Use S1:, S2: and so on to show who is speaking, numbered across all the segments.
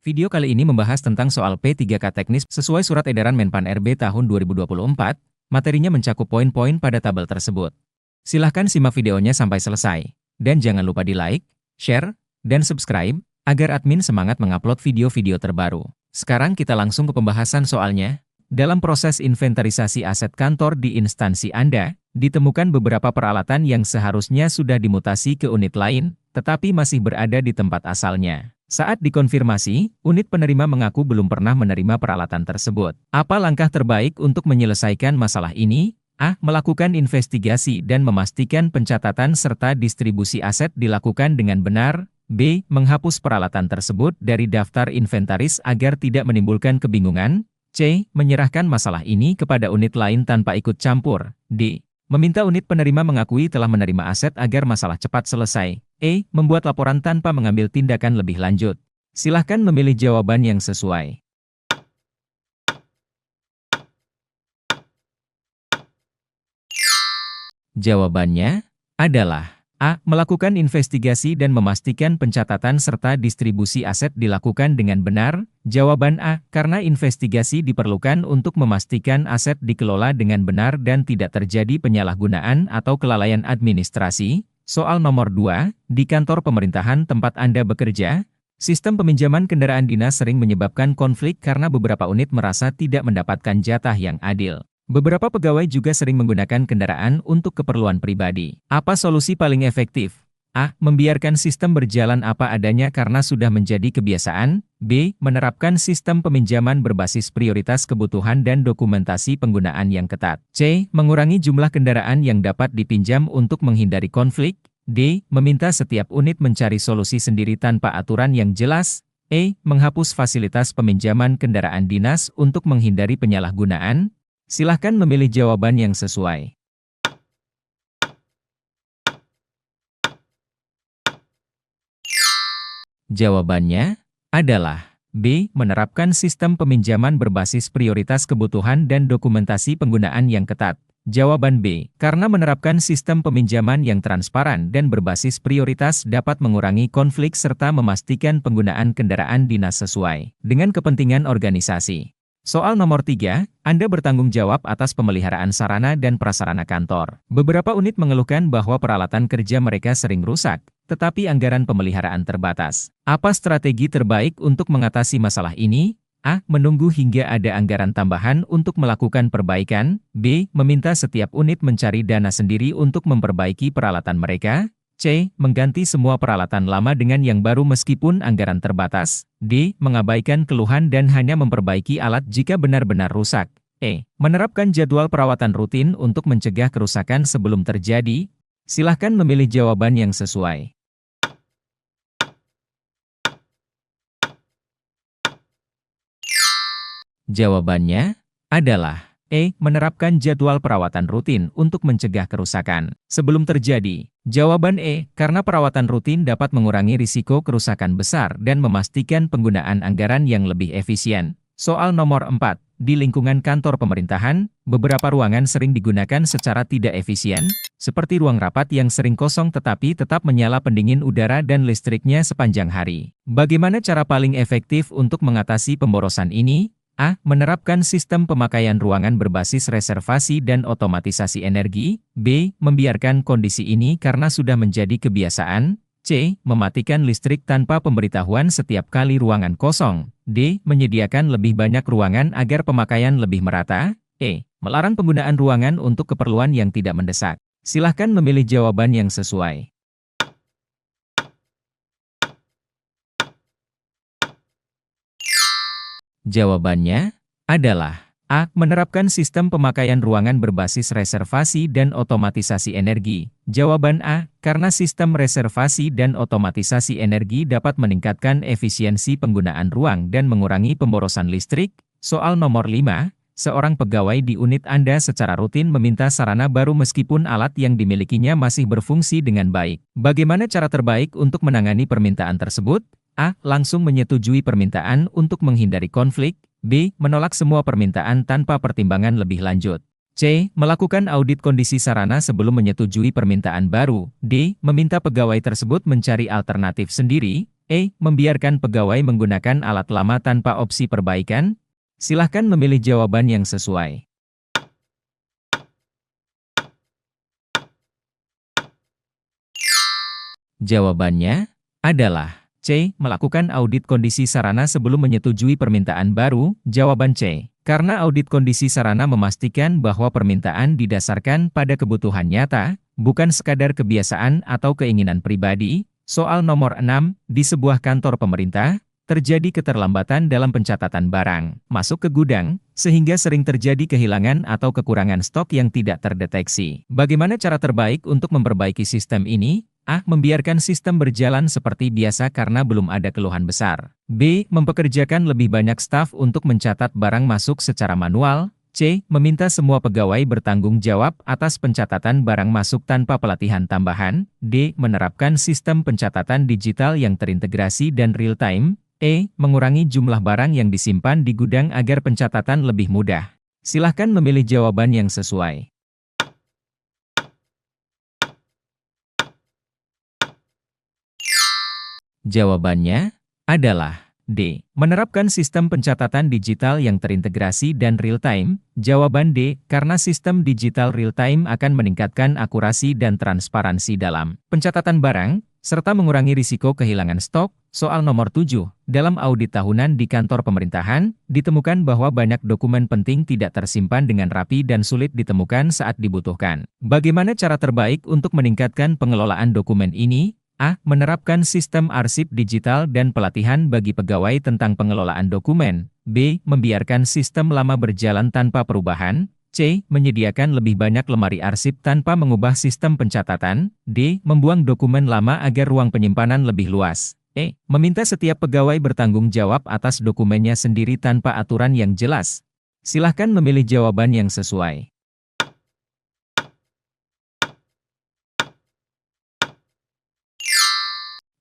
S1: Video kali ini membahas tentang soal P3K teknis sesuai Surat Edaran Menpan RB tahun 2024, materinya mencakup poin-poin pada tabel tersebut. Silahkan simak videonya sampai selesai, dan jangan lupa di like, share, dan subscribe, agar admin semangat mengupload video-video terbaru. Sekarang kita langsung ke pembahasan soalnya. Dalam proses inventarisasi aset kantor di instansi Anda, ditemukan beberapa peralatan yang seharusnya sudah dimutasi ke unit lain, tetapi masih berada di tempat asalnya. Saat dikonfirmasi, unit penerima mengaku belum pernah menerima peralatan tersebut. Apa langkah terbaik untuk menyelesaikan masalah ini? A. Melakukan investigasi dan memastikan pencatatan serta distribusi aset dilakukan dengan benar. B. Menghapus peralatan tersebut dari daftar inventaris agar tidak menimbulkan kebingungan. C. Menyerahkan masalah ini kepada unit lain tanpa ikut campur. D. Meminta unit penerima mengakui telah menerima aset agar masalah cepat selesai. E. Membuat laporan tanpa mengambil tindakan lebih lanjut. Silahkan memilih jawaban yang sesuai. Jawabannya adalah A. Melakukan investigasi dan memastikan pencatatan serta distribusi aset dilakukan dengan benar. Jawaban A. Karena investigasi diperlukan untuk memastikan aset dikelola dengan benar dan tidak terjadi penyalahgunaan atau kelalaian administrasi. Soal nomor 2, di kantor pemerintahan tempat Anda bekerja, sistem peminjaman kendaraan dinas sering menyebabkan konflik karena beberapa unit merasa tidak mendapatkan jatah yang adil. Beberapa pegawai juga sering menggunakan kendaraan untuk keperluan pribadi. Apa solusi paling efektif? A. Membiarkan sistem berjalan apa adanya karena sudah menjadi kebiasaan. B. Menerapkan sistem peminjaman berbasis prioritas kebutuhan dan dokumentasi penggunaan yang ketat. C. Mengurangi jumlah kendaraan yang dapat dipinjam untuk menghindari konflik. D. Meminta setiap unit mencari solusi sendiri tanpa aturan yang jelas. E. Menghapus fasilitas peminjaman kendaraan dinas untuk menghindari penyalahgunaan. Silahkan memilih jawaban yang sesuai. Jawabannya adalah B. Menerapkan sistem peminjaman berbasis prioritas kebutuhan dan dokumentasi penggunaan yang ketat. Jawaban B. Karena menerapkan sistem peminjaman yang transparan dan berbasis prioritas dapat mengurangi konflik serta memastikan penggunaan kendaraan dinas sesuai dengan kepentingan organisasi. Soal nomor 3, Anda bertanggung jawab atas pemeliharaan sarana dan prasarana kantor. Beberapa unit mengeluhkan bahwa peralatan kerja mereka sering rusak, tetapi anggaran pemeliharaan terbatas. Apa strategi terbaik untuk mengatasi masalah ini? A. Menunggu hingga ada anggaran tambahan untuk melakukan perbaikan. B. Meminta setiap unit mencari dana sendiri untuk memperbaiki peralatan mereka. C. Mengganti semua peralatan lama dengan yang baru meskipun anggaran terbatas. D. Mengabaikan keluhan dan hanya memperbaiki alat jika benar-benar rusak. E. Menerapkan jadwal perawatan rutin untuk mencegah kerusakan sebelum terjadi. Silahkan memilih jawaban yang sesuai. Jawabannya adalah E. Menerapkan jadwal perawatan rutin untuk mencegah kerusakan sebelum terjadi. Jawaban E. Karena perawatan rutin dapat mengurangi risiko kerusakan besar dan memastikan penggunaan anggaran yang lebih efisien. Soal nomor 4. Di lingkungan kantor pemerintahan, beberapa ruangan sering digunakan secara tidak efisien, seperti ruang rapat yang sering kosong tetapi tetap menyala pendingin udara dan listriknya sepanjang hari. Bagaimana cara paling efektif untuk mengatasi pemborosan ini? A. Menerapkan sistem pemakaian ruangan berbasis reservasi dan otomatisasi energi. B. Membiarkan kondisi ini karena sudah menjadi kebiasaan. C. Mematikan listrik tanpa pemberitahuan setiap kali ruangan kosong. D. Menyediakan lebih banyak ruangan agar pemakaian lebih merata. E. Melarang penggunaan ruangan untuk keperluan yang tidak mendesak. Silahkan memilih jawaban yang sesuai. Jawabannya adalah A. Menerapkan sistem pemakaian ruangan berbasis reservasi dan otomatisasi energi. Jawaban A. Karena sistem reservasi dan otomatisasi energi dapat meningkatkan efisiensi penggunaan ruang dan mengurangi pemborosan listrik. Soal nomor 5, seorang pegawai di unit Anda secara rutin meminta sarana baru meskipun alat yang dimilikinya masih berfungsi dengan baik. Bagaimana cara terbaik untuk menangani permintaan tersebut? A. Langsung menyetujui permintaan untuk menghindari konflik. B. Menolak semua permintaan tanpa pertimbangan lebih lanjut. C. Melakukan audit kondisi sarana sebelum menyetujui permintaan baru. D. Meminta pegawai tersebut mencari alternatif sendiri. E. Membiarkan pegawai menggunakan alat lama tanpa opsi perbaikan? Silahkan memilih jawaban yang sesuai. Jawabannya adalah C. Melakukan audit kondisi sarana sebelum menyetujui permintaan baru. Jawaban C. Karena audit kondisi sarana memastikan bahwa permintaan didasarkan pada kebutuhan nyata, bukan sekadar kebiasaan atau keinginan pribadi. Soal nomor 6, di sebuah kantor pemerintah, terjadi keterlambatan dalam pencatatan barang masuk ke gudang, sehingga sering terjadi kehilangan atau kekurangan stok yang tidak terdeteksi. Bagaimana cara terbaik untuk memperbaiki sistem ini? A. Membiarkan sistem berjalan seperti biasa karena belum ada keluhan besar. B. Mempekerjakan lebih banyak staf untuk mencatat barang masuk secara manual. C. Meminta semua pegawai bertanggung jawab atas pencatatan barang masuk tanpa pelatihan tambahan. D. Menerapkan sistem pencatatan digital yang terintegrasi dan real-time. E. Mengurangi jumlah barang yang disimpan di gudang agar pencatatan lebih mudah. Silahkan memilih jawaban yang sesuai. Jawabannya adalah D. Menerapkan sistem pencatatan digital yang terintegrasi dan real-time. Jawaban D. Karena sistem digital real-time akan meningkatkan akurasi dan transparansi dalam pencatatan barang, serta mengurangi risiko kehilangan stok. Soal nomor 7, dalam audit tahunan di kantor pemerintahan, ditemukan bahwa banyak dokumen penting tidak tersimpan dengan rapi dan sulit ditemukan saat dibutuhkan. Bagaimana cara terbaik untuk meningkatkan pengelolaan dokumen ini? A. Menerapkan sistem arsip digital dan pelatihan bagi pegawai tentang pengelolaan dokumen. B. Membiarkan sistem lama berjalan tanpa perubahan. C. Menyediakan lebih banyak lemari arsip tanpa mengubah sistem pencatatan. D. Membuang dokumen lama agar ruang penyimpanan lebih luas. E. Meminta setiap pegawai bertanggung jawab atas dokumennya sendiri tanpa aturan yang jelas. Silahkan memilih jawaban yang sesuai.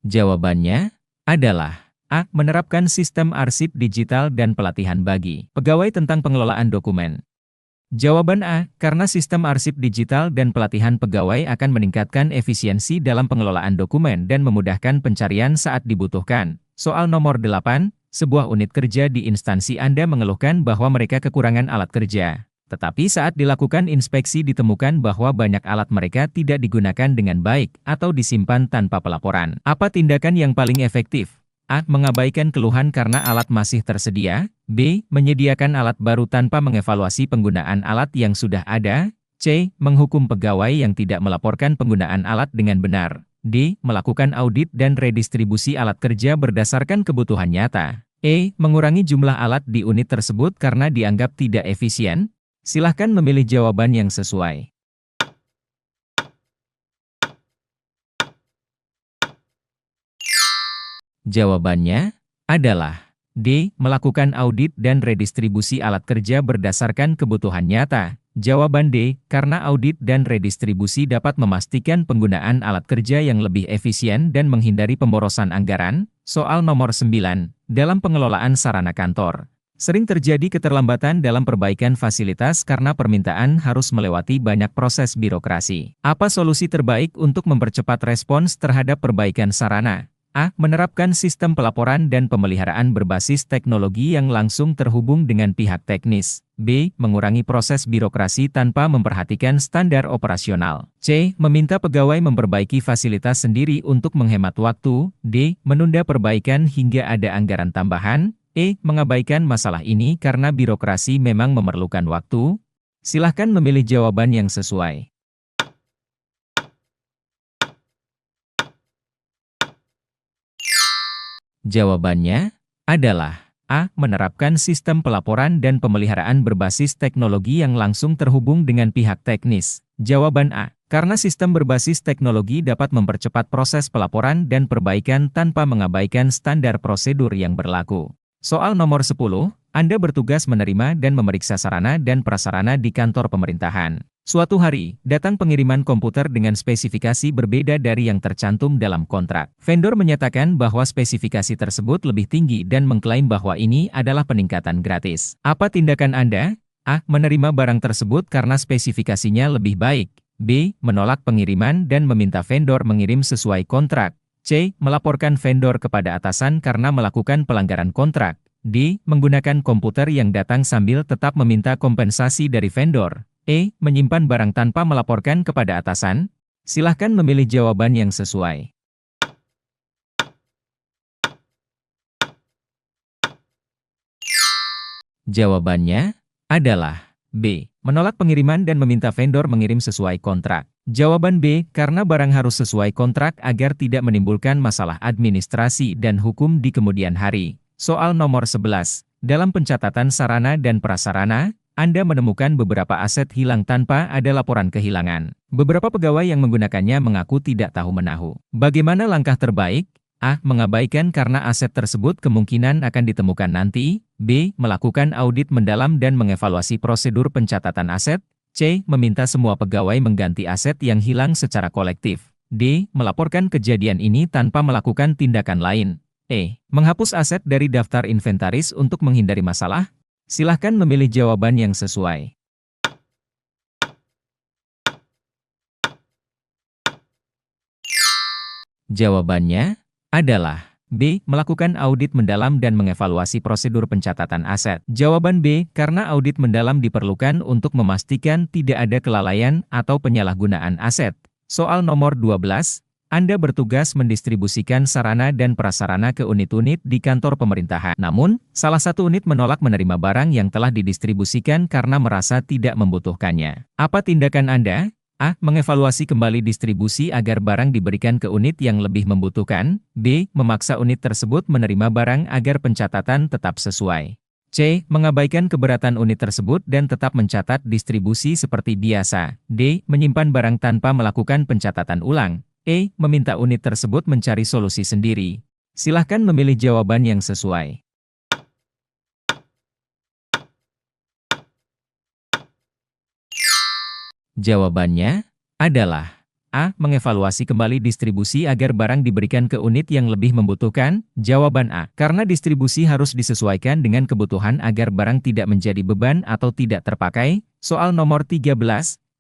S1: Jawabannya adalah A. Menerapkan sistem arsip digital dan pelatihan bagi pegawai tentang pengelolaan dokumen. Jawaban A. Karena sistem arsip digital dan pelatihan pegawai akan meningkatkan efisiensi dalam pengelolaan dokumen dan memudahkan pencarian saat dibutuhkan. Soal nomor 8, sebuah unit kerja di instansi Anda mengeluhkan bahwa mereka kekurangan alat kerja. Tetapi saat dilakukan inspeksi ditemukan bahwa banyak alat mereka tidak digunakan dengan baik atau disimpan tanpa pelaporan. Apa tindakan yang paling efektif? A. Mengabaikan keluhan karena alat masih tersedia. B. Menyediakan alat baru tanpa mengevaluasi penggunaan alat yang sudah ada. C. Menghukum pegawai yang tidak melaporkan penggunaan alat dengan benar. D. Melakukan audit dan redistribusi alat kerja berdasarkan kebutuhan nyata. E. Mengurangi jumlah alat di unit tersebut karena dianggap tidak efisien. Silahkan memilih jawaban yang sesuai. Jawabannya adalah D. Melakukan audit dan redistribusi alat kerja berdasarkan kebutuhan nyata. Jawaban D. Karena audit dan redistribusi dapat memastikan penggunaan alat kerja yang lebih efisien dan menghindari pemborosan anggaran. Soal nomor 9, dalam pengelolaan sarana kantor, sering terjadi keterlambatan dalam perbaikan fasilitas karena permintaan harus melewati banyak proses birokrasi. Apa solusi terbaik untuk mempercepat respons terhadap perbaikan sarana? A. Menerapkan sistem pelaporan dan pemeliharaan berbasis teknologi yang langsung terhubung dengan pihak teknis. B. Mengurangi proses birokrasi tanpa memperhatikan standar operasional. C. Meminta pegawai memperbaiki fasilitas sendiri untuk menghemat waktu. D. Menunda perbaikan hingga ada anggaran tambahan. E. Mengabaikan masalah ini karena birokrasi memang memerlukan waktu. Silahkan memilih jawaban yang sesuai. Jawabannya adalah A. Menerapkan sistem pelaporan dan pemeliharaan berbasis teknologi yang langsung terhubung dengan pihak teknis. Jawaban A. Karena sistem berbasis teknologi dapat mempercepat proses pelaporan dan perbaikan tanpa mengabaikan standar prosedur yang berlaku. Soal nomor 10, Anda bertugas menerima dan memeriksa sarana dan prasarana di kantor pemerintahan. Suatu hari, datang pengiriman komputer dengan spesifikasi berbeda dari yang tercantum dalam kontrak. Vendor menyatakan bahwa spesifikasi tersebut lebih tinggi dan mengklaim bahwa ini adalah peningkatan gratis. Apa tindakan Anda? A. Menerima barang tersebut karena spesifikasinya lebih baik. B. Menolak pengiriman dan meminta vendor mengirim sesuai kontrak. C. Melaporkan vendor kepada atasan karena melakukan pelanggaran kontrak. D. Menggunakan komputer yang datang sambil tetap meminta kompensasi dari vendor. E. Menyimpan barang tanpa melaporkan kepada atasan. Silahkan memilih jawaban yang sesuai. Jawabannya adalah B. Menolak pengiriman dan meminta vendor mengirim sesuai kontrak. Jawaban B. Karena barang harus sesuai kontrak agar tidak menimbulkan masalah administrasi dan hukum di kemudian hari. Soal nomor 11. Dalam pencatatan sarana dan prasarana, Anda menemukan beberapa aset hilang tanpa ada laporan kehilangan. Beberapa pegawai yang menggunakannya mengaku tidak tahu-menahu. Bagaimana langkah terbaik? A. Mengabaikan karena aset tersebut kemungkinan akan ditemukan nanti. B. Melakukan audit mendalam dan mengevaluasi prosedur pencatatan aset. C. Meminta semua pegawai mengganti aset yang hilang secara kolektif. D. Melaporkan kejadian ini tanpa melakukan tindakan lain. E. Menghapus aset dari daftar inventaris untuk menghindari masalah. Silahkan memilih jawaban yang sesuai. Jawabannya adalah B. Melakukan audit mendalam dan mengevaluasi prosedur pencatatan aset. Jawaban B. Karena audit mendalam diperlukan untuk memastikan tidak ada kelalaian atau penyalahgunaan aset. Soal nomor 12. Anda bertugas mendistribusikan sarana dan prasarana ke unit-unit di kantor pemerintahan. Namun, salah satu unit menolak menerima barang yang telah didistribusikan karena merasa tidak membutuhkannya. Apa tindakan Anda? A. Mengevaluasi kembali distribusi agar barang diberikan ke unit yang lebih membutuhkan. B. Memaksa unit tersebut menerima barang agar pencatatan tetap sesuai. C. Mengabaikan keberatan unit tersebut dan tetap mencatat distribusi seperti biasa. D. Menyimpan barang tanpa melakukan pencatatan ulang. E. Meminta unit tersebut mencari solusi sendiri. Silahkan memilih jawaban yang sesuai. Jawabannya adalah A. Mengevaluasi kembali distribusi agar barang diberikan ke unit yang lebih membutuhkan. Jawaban A. Karena distribusi harus disesuaikan dengan kebutuhan agar barang tidak menjadi beban atau tidak terpakai. Soal nomor 13.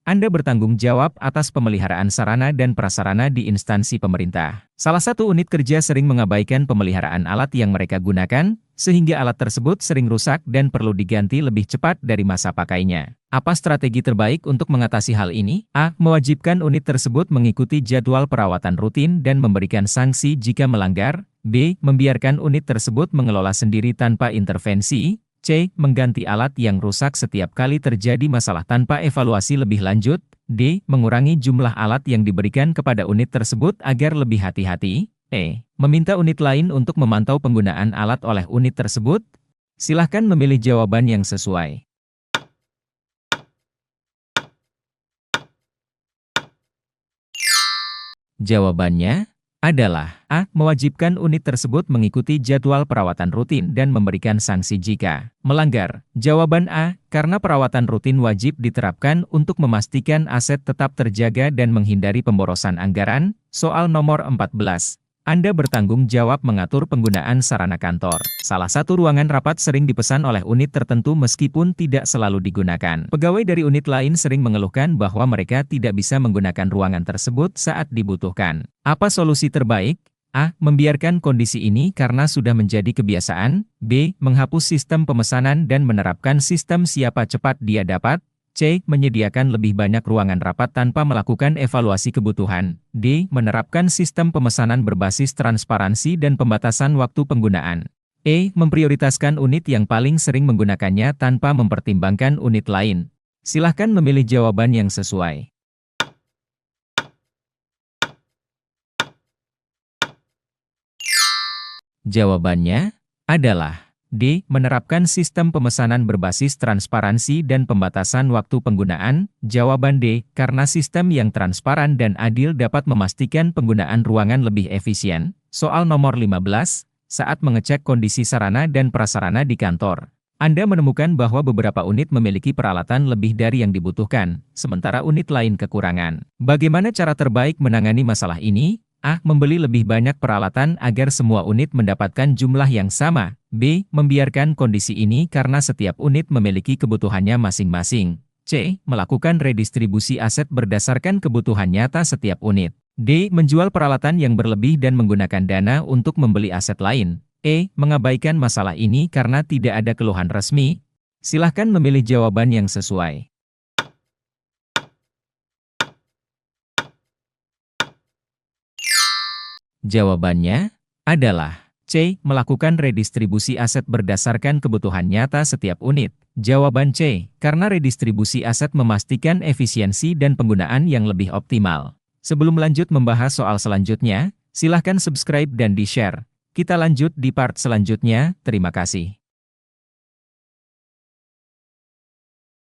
S1: Anda bertanggung jawab atas pemeliharaan sarana dan prasarana di instansi pemerintah. Salah satu unit kerja sering mengabaikan pemeliharaan alat yang mereka gunakan, sehingga alat tersebut sering rusak dan perlu diganti lebih cepat dari masa pakainya. Apa strategi terbaik untuk mengatasi hal ini? A. Mewajibkan unit tersebut mengikuti jadwal perawatan rutin dan memberikan sanksi jika melanggar. B. Membiarkan unit tersebut mengelola sendiri tanpa intervensi. C. Mengganti alat yang rusak setiap kali terjadi masalah tanpa evaluasi lebih lanjut. D. Mengurangi jumlah alat yang diberikan kepada unit tersebut agar lebih hati-hati. E. Meminta unit lain untuk memantau penggunaan alat oleh unit tersebut. Silahkan memilih jawaban yang sesuai. Jawabannya adalah A. Mewajibkan unit tersebut mengikuti jadwal perawatan rutin dan memberikan sanksi jika melanggar. Jawaban A. Karena perawatan rutin wajib diterapkan untuk memastikan aset tetap terjaga dan menghindari pemborosan anggaran. Soal nomor 14. Anda bertanggung jawab mengatur penggunaan sarana kantor. Salah satu ruangan rapat sering dipesan oleh unit tertentu meskipun tidak selalu digunakan. Pegawai dari unit lain sering mengeluhkan bahwa mereka tidak bisa menggunakan ruangan tersebut saat dibutuhkan. Apa solusi terbaik? A. Membiarkan kondisi ini karena sudah menjadi kebiasaan. B. Menghapus sistem pemesanan dan menerapkan sistem siapa cepat dia dapat. C. Menyediakan lebih banyak ruangan rapat tanpa melakukan evaluasi kebutuhan. D. Menerapkan sistem pemesanan berbasis transparansi dan pembatasan waktu penggunaan. E. Memprioritaskan unit yang paling sering menggunakannya tanpa mempertimbangkan unit lain. Silahkan memilih jawaban yang sesuai. Jawabannya adalah D. Menerapkan sistem pemesanan berbasis transparansi dan pembatasan waktu penggunaan. Jawaban D. Karena sistem yang transparan dan adil dapat memastikan penggunaan ruangan lebih efisien. Soal nomor 15. Saat mengecek kondisi sarana dan prasarana di kantor, Anda menemukan bahwa beberapa unit memiliki peralatan lebih dari yang dibutuhkan, sementara unit lain kekurangan. Bagaimana cara terbaik menangani masalah ini? A. Membeli lebih banyak peralatan agar semua unit mendapatkan jumlah yang sama. B. Membiarkan kondisi ini karena setiap unit memiliki kebutuhannya masing-masing. C. Melakukan redistribusi aset berdasarkan kebutuhan nyata setiap unit. D. Menjual peralatan yang berlebih dan menggunakan dana untuk membeli aset lain. E. Mengabaikan masalah ini karena tidak ada keluhan resmi. Silahkan memilih jawaban yang sesuai. Jawabannya adalah C. Melakukan redistribusi aset berdasarkan kebutuhan nyata setiap unit. Jawaban C. Karena redistribusi aset memastikan efisiensi dan penggunaan yang lebih optimal. Sebelum lanjut membahas soal selanjutnya, silahkan subscribe dan di-share. Kita lanjut di part selanjutnya, terima kasih.